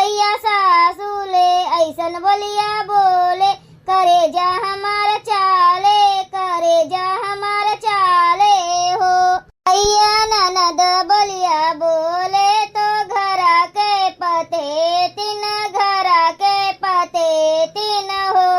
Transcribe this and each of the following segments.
भैया सासू ले ऐसन बोलिया बोले, करे जा हमार चाले, करे जा हमार चाले हो। भैया ननद बोलिया बोले तो घरा के पते तीन, घरा के पते तीन हो।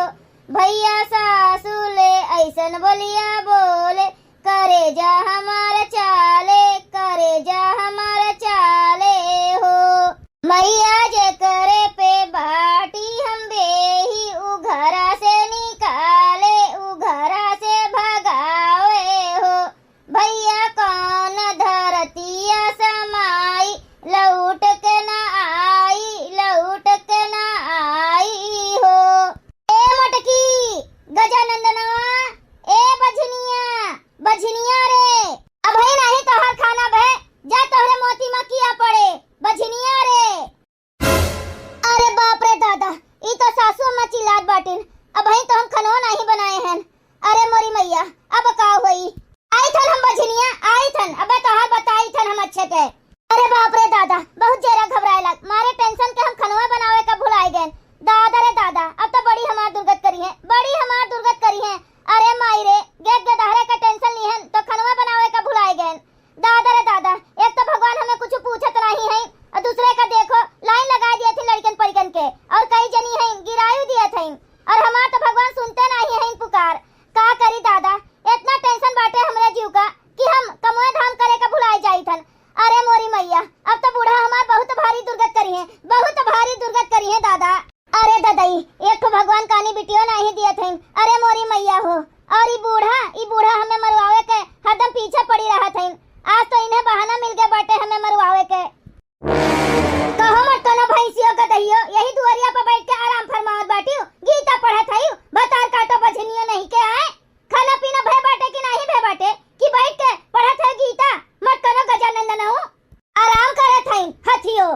भैया सासू ले ऐसन बोलिया बोले, करे जा हमार चाले, करे जा हमार चाले हो। मैया जे करे पे बाटी हम बेही, उ घरा से निकाले, उ घरा से भगावे हो। भैया कौन धरतिया समाई, लौट के ना आई, लौट के ना आई हो। ए मटकी गजानंदनवा, ए बझनिया बझनिया रे, अब है नहीं तोहर खाना भे, जा तोहरे मोती मकिया पड़े बझनिया रे। अरे बाप रे दादा, ई तो सासू अम्मा चिल्लात बाटिन, अब है तो हम खनवा नहीं बनाए हैं। अरे मोरी मैया, अब का होई? आई थन हम बझनिया, आई थन, अब तोहर बताई थन हम अच्छे के। अरे बाप रे दादा, बहुत जरा घबराए लग, मारे टेंशन के हम खनवा बनावे का भुलाए गए। दादा रे दादा, अब तो बड़ी हमार दुर्गत करी है, बड़ी हमार दुर्गत करी है। अरे माई रे, गेट गदहरे का टेंशन ली है तो खनवा बनावे का भुलाए गए। दादा रे दादा, एक तो भगवान हमें कुछ पूछत नहीं है, और दूसरे का देखो लाइन लगा दिए थे लड़कन परिकन के, और कई जनी है गिरायु दिए थे, और हमार तो भगवान सुनते नहीं है पुकार। का करी दादा, इतना टेंशन बाटे हमरे जीव का कि हम कमोए धाम करे का भुलाए जाई थन। अरे मोरी मैया, अब तो बूढ़ा हमार बहुत भारी दुर्गत करी है, बहुत भारी दुर्गत करी है दादा। अरे ददई, एक तो भगवान कानी बिटियो नहीं दिए थे। अरे मोरी मैया हो, और ई बूढ़ा हमें मरवावे के हरदम पीछे पड़ी रहा थे। आज तो इन्हें बहाना मिल गया बाटे हमें मरवावे के। कहो मत तो ना भैंसियो का दहियो, यही दुआरिया पर बैठ के आराम फरमावत बाटियो, गीता पढ़त हई, बतार काटो बझनियो नहीं के आए। खाना पीना भे बाटे कि नहीं भे बाटे, कि बैठ के पढ़त है गीता? मत करो गजानंदन हो, आराम करत हई हथियो।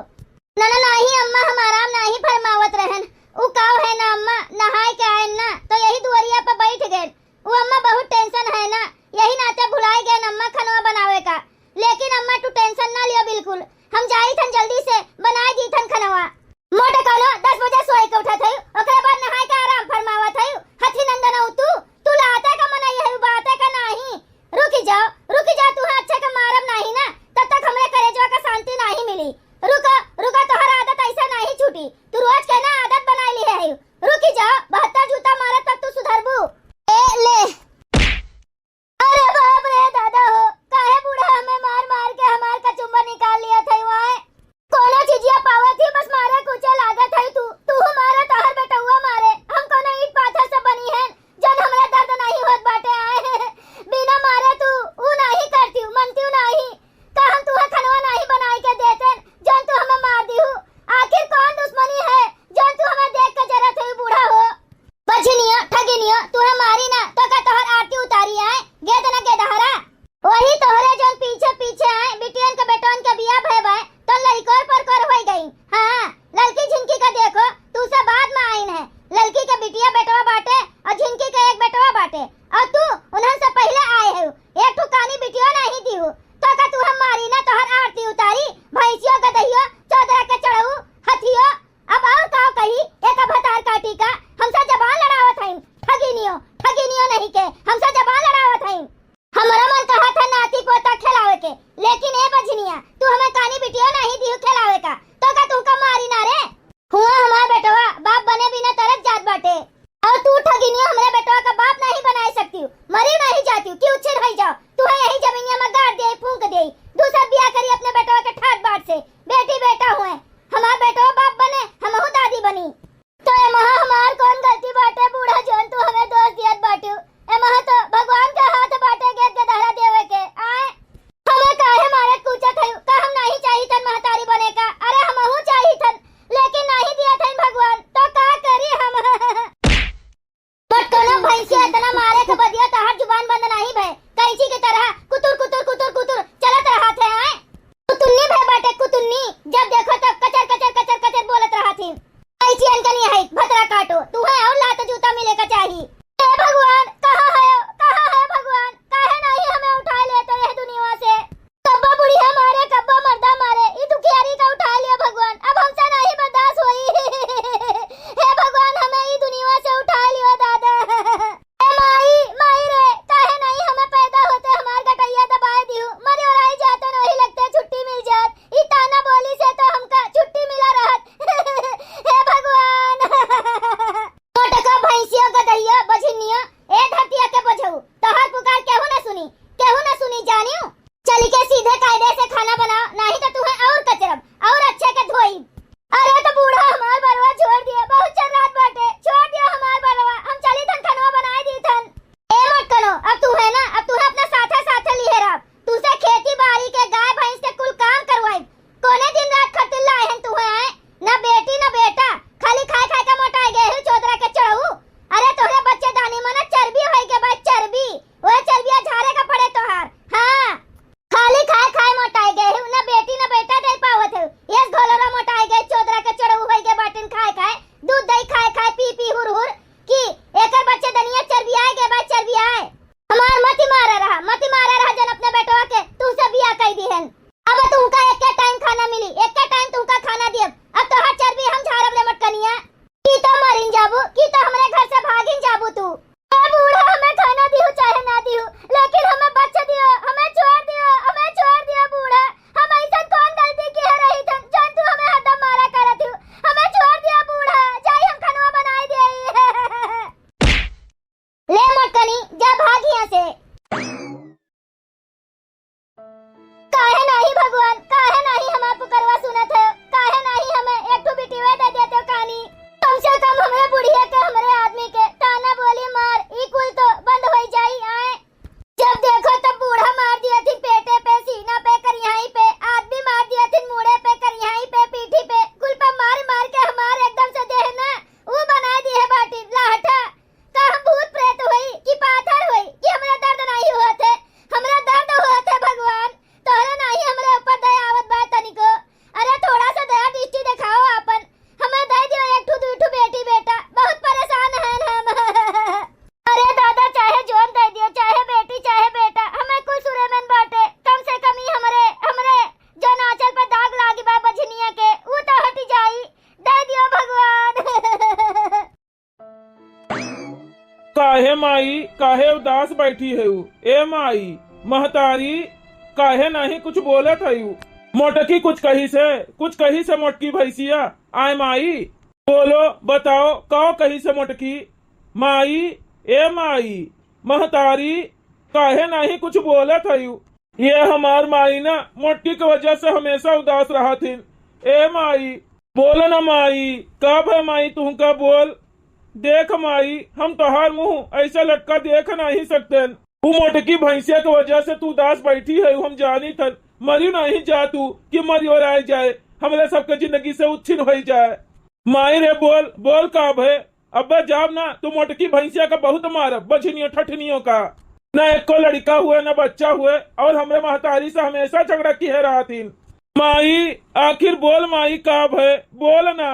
ना नहीं अम्मा, हम आराम नहीं फरमावत रहन। उ काव है ना अम्मा, नहाय के आए ना तो यही दुआरिया पर बैठ गए। वो अम्मा बहुत टेंशन है ना, यही नाते भुलाए गए अम्मा खनवा बनावे का। लेकिन अम्मा तू टेंशन ना लियो बिल्कुल, हम जाई थन जल्दी से बनाए दी थन खनवा। मोटे कानो 10 बजे सोए के उठा थई, ओकरे बाद नहाय के आराम फरमावा थई। हथी नंदन हो तू लाते का मन यही बाते का नहीं। रुक जाओ तू अच्छे का मारब नहीं ना, तब तक हमरे कलेजवा का शांति नहीं मिली। रुका तोहर आदत ऐसा नहीं छूटी, तू रोज के ना आदत बना ली है। रुकी जाओ, 72 जूता मारे तब तू सुधरबू। ए ले, अरे बाप रे दादा हो, काहे बूढ़ा हमें मार के हमार कचुम्बर निकाल लिया था। वहाँ कोनो चीजिया पावा थी, बस मारे कुछ लागत है। तू मारा तोहर बेटुआ मारे, हम कोनो ईट पाथर से बनी है, जन हमरा दर्द नहीं होत बाटे। आए बिना मारे तू ऊ नहीं करती, मनती नहीं का हम तुहे खनवा नहीं बनाई के देते, जन तू हमें मार दी हूँ। आखिर कौन दुश्मनी है जन तू हमें देख के जरत है बूढ़ा हो? बझनिया ठगिनिया, तुहे मारी ना तो का तोहर आरती उतारी आए गेद ना गेदहरा। वही तोहरे जन पीछे आए बिटियन के बेटन के बिया भय तो लड़कोर पर कर होई गई। हां, लड़की झिनकी का देखो, तू से बाद में आईन है। लड़की के बिटिया बेटवा बाटे और झिनकी के एक बेटवा बाटे, और तू उन्हन से पहले आए है। एक ठुकानी बिटिया नहीं दी हूँ तो का तू हम मारी ना तोहर आरती उतारी। भैंसियो गदहियो चौदरा के चढ़ऊ हथियो, अब और का कही एक भतार काटी का हमसे जबान लड़ावत हईं। ठगिनियो नहीं के हमसे जबान लड़ावत हईं। हमरा मन कहा था नाती पोता खिलावे के, लेकिन ए बझनिया तू हमें कानी बिटियो नहीं दी खिलावे का, तो का तू का मारी ना रे? हुआ हमार बेटवा बाप बने बिना तरस जात बाटे, और तू ठगिनियो हमरे बेटवा का बाप नहीं बनाई सकती, मरी नहीं जाती कि उछिर होई जाओ। तू है यही जमीनिया में गाड़ दे फूंक दे, दूसरा बियाह करी अपने बेटवा के ठाट बाट से। बेटी बेटा हुए, हमार बेटवा बाप बने, हमहू दादी बनी। तो ए महा हमार कौन गलती बाटे बूढ़ा जन तू हमें दोष दियत बाटू? ए महा तो भगवान के हाथ बाटे गेट के दहरा देवे के। आए हमें काहे मारत पूछत है का हम नहीं चाहिए तन महतारी बने माई काहे उदास बैठी है? ए माई महतारी काहे नहीं कुछ बोलत है? मोटकी कुछ कही से मोटकी भैंसिया। आय माई बोलो बताओ कहो कही से मोटकी। माई ए माई महतारी काहे नहीं कुछ बोलत है? ये हमार माई ना मोटकी की वजह से हमेशा उदास रहा थी। ए माई बोलो ना माई, कब है माई तू का बोल। देख माई हम तोहार मुंह ऐसा लटका देख नहीं सकते। तू मोटकी भैंसिया की वजह से तू उदास बैठी है, हम जानी थन। मरी नहीं जा तू कि मरी और आए जाए, हमरे सबके जिंदगी से उच्छिन्न हो जाए। माई रे बोल बोल कब है? अब्बा जाब ना तू मोटकी भैंसिया का बहुत मारब, बझनियों ठठनियों का। न एक को लड़का हुए न बच्चा हुए, और हमरे महतारी से हमेशा झगड़ा की है रहा थी। माई आखिर बोल माई कब है? बोल ना।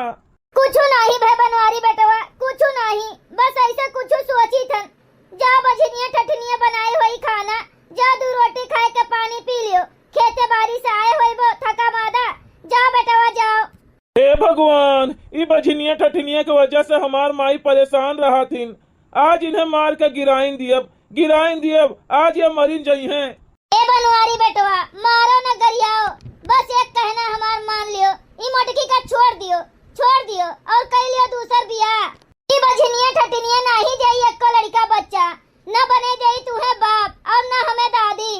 कुछ नहीं भे बनवारी बेटवा, कुछ नहीं, बस ऐसा कुछ सोची थन। जा बझनिया ठठनिया बनाई हुई खाना, जा दू रोटी खाए के पानी पी लियो। खेते बारी से आए हुए वो थका मादा, जा बेटवा जाओ। हे भगवान, ई बझनिया ठठनिया की वजह से हमार माई परेशान रहा थी। आज इन्हें मार के गिराइन दियब, आज ये मरीन जई हैं। ए बनवारी बेटवा मारो न गरियाओ, बस एक कहना हमार मान लियो। ई मोटकी का छोड़ दियो और कह लियो दूसर बियाह। ई बझनिया ठठनिया नहीं जाई एक को लड़का बच्चा, न बने जाई तुम्हें बाप और न हमें दादी।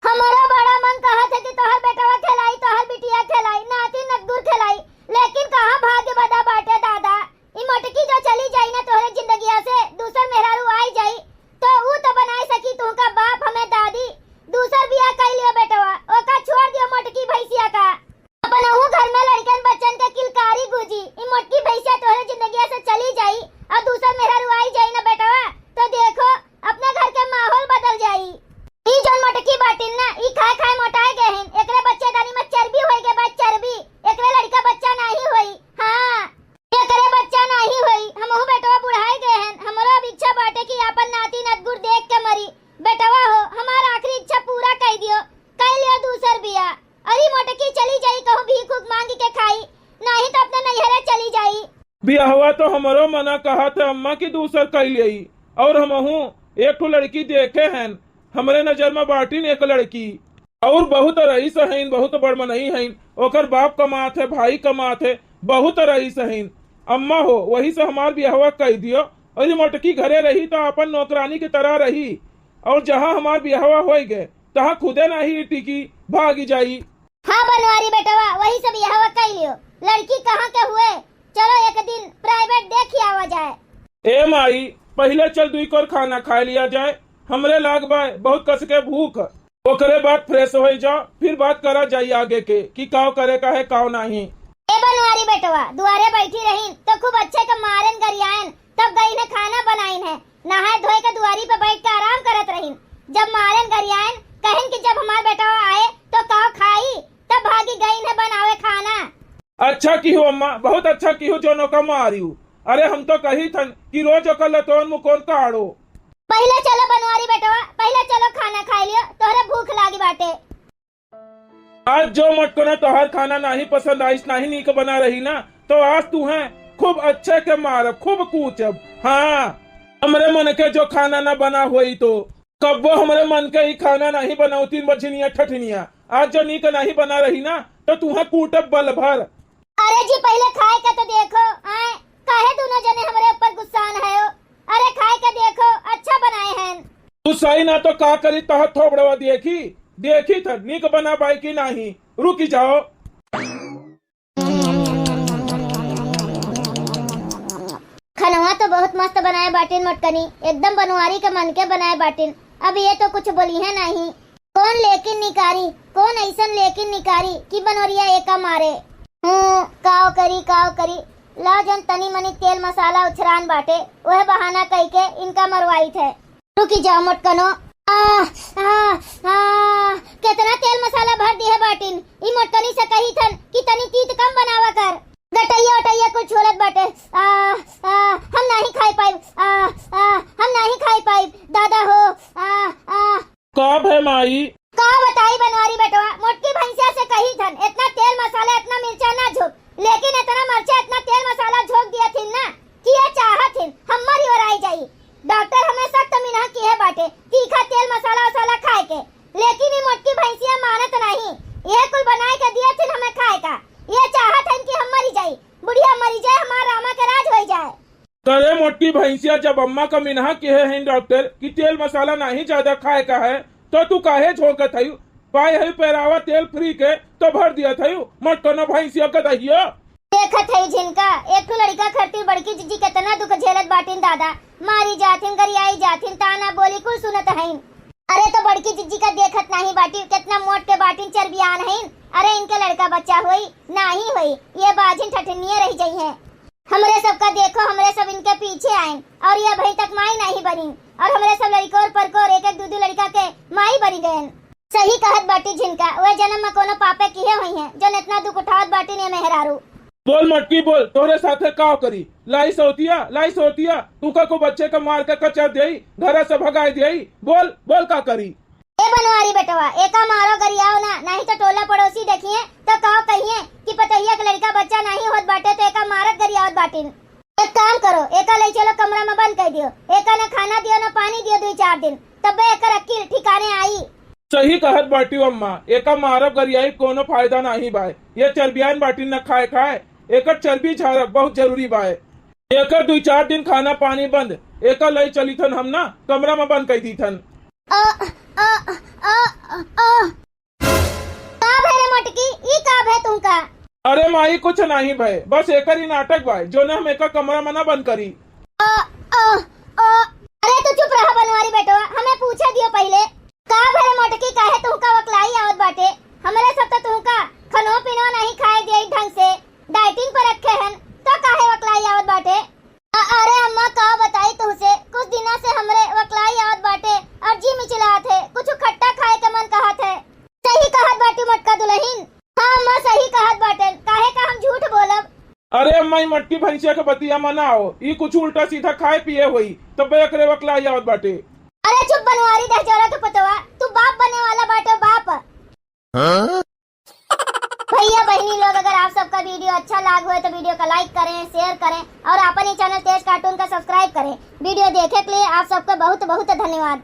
हमारा बड़ा मन कहा था कि तोहर बेटवा खिलाई, तोहर बिटिया खिलाई, नाती नदगुर खिलाई, लेकिन कहाँ भाग्य बदा बाटे दादा। ई मोटकी जो चली जाई ना तोहरे जिंदगिया से, दूसर मेहरारू आई जाई तो ऊ तो बनाई सकी तू का बाप हमें दादी। दूसर बियाह कर लियो बेटवा, ओका छोड़ दियो मोटकी भैंसिया का। अपन हूँ घर में लड़कन बच्चन के किलकारी गुजी। ई मोटकी भैंसिया तोहरे जिंदगिया से चली जाई और दूसर मेहरारू आई जाई ना बेटवा, तो देखो अपने घर के माहौल बदल जाई। ई जौन मोटकी बाटिन ना, ई खाए मोटाए गए हैं। एकरे बच्चेदानी में चर्बी होई के बाद चर्बी, एकरे लड़का बच्चा नहीं होई। हाँ एकरे बच्चा नहीं होई, हमहू बेटवा बुढ़ाए गए हैं। हमरो अब इच्छा बाटे कि अपन नाती नदगुर देख के मरी। बेटवा हो हमार आखिरी इच्छा पूरा कर दियो, कर लियो दूसर बियाह। अरे मोटकी चली जाई कहूँ भीख उख मांगी के खाई, नहीं तो अपने नैहरे चली जाई। बियाहवा तो हमरो मना कहा था अम्मा की दूसर कई लियई, और हमहू एक ठो लड़की देखे हैं। हमरे नजर में बाटिन एक लड़की, और बहुत रईस हैं, बहुत बड़मनई हैं। ओकर बाप कमात है, भाई कमात है, बहुत रईस हैं। अम्मा हो वही से हमार बियाहवा कह दियो, और मोटकी घरे रही तो अपन नौकरानी की तरह रही, और जहाँ हमार बियाहवा हो गए तहाँ खुदे नहीं टिकी, भागी जाई। हाँ बनवारी बेटवा वही से बियाहवा कर लियो। लड़की कहाँ के हुए, चलो एक दिन प्राइवेट देख आवा जाए। ए माई पहले चल दुई कोर खाना खा लिया जाए, हमरे लाग बाय बहुत कस के भूख। ओकरे बाद फ्रेश हो जाओ, फिर बात करा जाई आगे के कि काव करे का है काव नहीं। ए बनवारी बेटवा दुआरे बैठी रही तो खूब अच्छे के मारन गरियान, तब गई ने खाना बनाइन है, नहाए धोए के दुआरी पे बैठ के आराम करत रही। जब मारन गरियान कहन कि जब हमार बेटवा आए तो काव खाई, तब भागी गई ने बनावे खाना। अच्छा की हो अम्मा, बहुत अच्छा की हो जो नौका मारियो। अरे हम तो कही थन कि रोज ओकर लतोन मुकोन काढ़ो। पहले चलो बनवारी बेटवा, पहले चलो खाना खा लियो, तोहरे भूख लागी बाटे। आज जो मटको ना तोहार खाना नहीं पसंद आइस नहीं नीक बना रही ना, तो आज तू है खूब अच्छे के मारब, खूब कूचब। हाँ हमरे मन के जो खाना ना बना हुई तो कब्बो हमरे मन के ही खाना नहीं बनाऊती बझनिया ठठनिया। आज जो नीक नहीं बना रही ना तो तू है कूटब बल भर। अरे जी पहले खाए के तो देखो, आए काहे दोनों जने हमरे ऊपर गुस्सान है। अरे खाए के देखो, अच्छा बनाए हैं। तू सही ना तो का करी तह थोबड़वा देखी था नीक बना पाई की नहीं। रुकी जाओ। खनवा तो बहुत मस्त बनाए बाटिन मोटकनी, एकदम बनवारी के मन के बनाए बाटिन। अब ये तो कुछ बोली है नहीं। कौन लेकिन निकारी, कौन ऐसन लेकिन निकारी कि बनवरिया एका मारे। काव करी ला जन तनी मनी तेल मसाला उछरान बाटे, वह बहाना कह के इनका मरवाई थे। रुकी जाओ मोटकनो। कितना तेल मसाला भर दी है बाटिन। ई मोटकनी से कही थन कि तनी तीत कम बनावा कर, गटैया उटैया कुछ छोड़त बाटे। हम नहीं खाई पाई दादा हो। कब है माई का बताई बनवारी बेटवा, मोटकी भैंसिया से कही थन इतना तेल मसाला इतना मिर्चा ना झोंक, लेकिन इतना मर्चा इतना तेल मसाला झोंक दिया थी ना कि ये चाहत थी हम मरी और आई जाई। डॉक्टर हमें सख्त मोटकी भैंसिया जब अम्मा का मिनहा कहे हैं डॉक्टर कि तेल मसाला नहीं ज्यादा खाए का है तो तू काहे झोंकत है? पाए है पैरावा तेल फ्री के तो भर दिया था मटकनो भैंसिया का दहिया। देखत है झिनका एक लड़का खरती बड़की जीजी कितना दुख झेलत बाटिन दादा, मारी जाथिन गरियाई जाथिन ताना बोली कुल सुनत है। अरे तो बड़की जीजी का देखत नहीं बाटी कितना मोट के बाटिन चर्बियान है। अरे इनके लड़का बच्चा हुई नहीं हुई ये बाजिन ठठनिये रह गई है। हमरे सबका देखो हमरे सब इनके पीछे आए और ये भाई तक माई नहीं बनी और हमरे सब लड़कोर परकोर एक एक दू लड़का के माई बनी गए। सही कहत बाटी झिनका वे जन्म में कोनो पापे किए हुई हैं जो इतना दुख उठावत बाटी ने मेहरारू। बोल मटकी बोल तोरे साथे का करी? लाई सोतिया तू का को बच्चे का मार के कचर देई घर से भगाई देई। बोल बोल का करी? ए बनवारी बेटवा एका मारो गरियाओ ना नहीं तो टोला पड़ोसी देखिए तो कहो कहिए कि पतैया का लड़का बच्चा नहीं होत बाटे तो एका मारत गरियावत बाटिन। एक काम करो एका ले चलो कमरा में बंद कर दियो, एका ने खाना दियो ना पानी दियो 2-4 दिन तब एकर अक्ल ठिकाने आई। सही कहत बाटी अम्मा एका मारब गरियाई कोनो फायदा नहीं बाय। ये चर्बियान बाटी न खाए एकर चर्बी झाड़क बहुत जरूरी बाय। एकर 2-4 दिन खाना पानी बंद एका लई चली थन हम ना कमरा में बंद कर दी थन। का भरे मटकी ई का भे तुमका? अरे माई कुछ नहीं भय बस एकर ही नाटक बाय जो ने हम एका कमरा में ना बंद करी। अरे तो चुप रहा बनवारी बेटवा हमें पूछे दियो पहले का भरे मटकी काहे तुमका वकलाई आवत बाटे? हमरे सब तो तुमका खनो पिनो नहीं खाए दिए ढंग से डाइटिंग पर रखे हैं तो काहे वकलाई आवत बाटे? अरे अम्मा का बताई तुझसे कुछ दिना से हमरे वकलाई आवत बाटे और जी मिचलात है कुछ खट्टा खाए के मन कहत है। सही कहत बाटी मटका दुल्हन। हाँ अम्मा सही कहत बाटे काहे का हम झूठ बोलब? अरे अम्मा मटकी भैंसिया के बतिया मनाओ ई कुछ उल्टा सीधा खाए पिए हुई तो बेकरे वकलाई आवत बाटे। अरे चुप बनवारी दहजोरा तो पतवा तू बाप बनने वाला बाटे बाप। भैया बहनी लोग अगर आप सबका वीडियो अच्छा लगा हो तो वीडियो को लाइक करें शेयर करें और अपने चैनल तेज कार्टून का सब्सक्राइब करें। वीडियो देखे के लिए आप सबका बहुत बहुत धन्यवाद।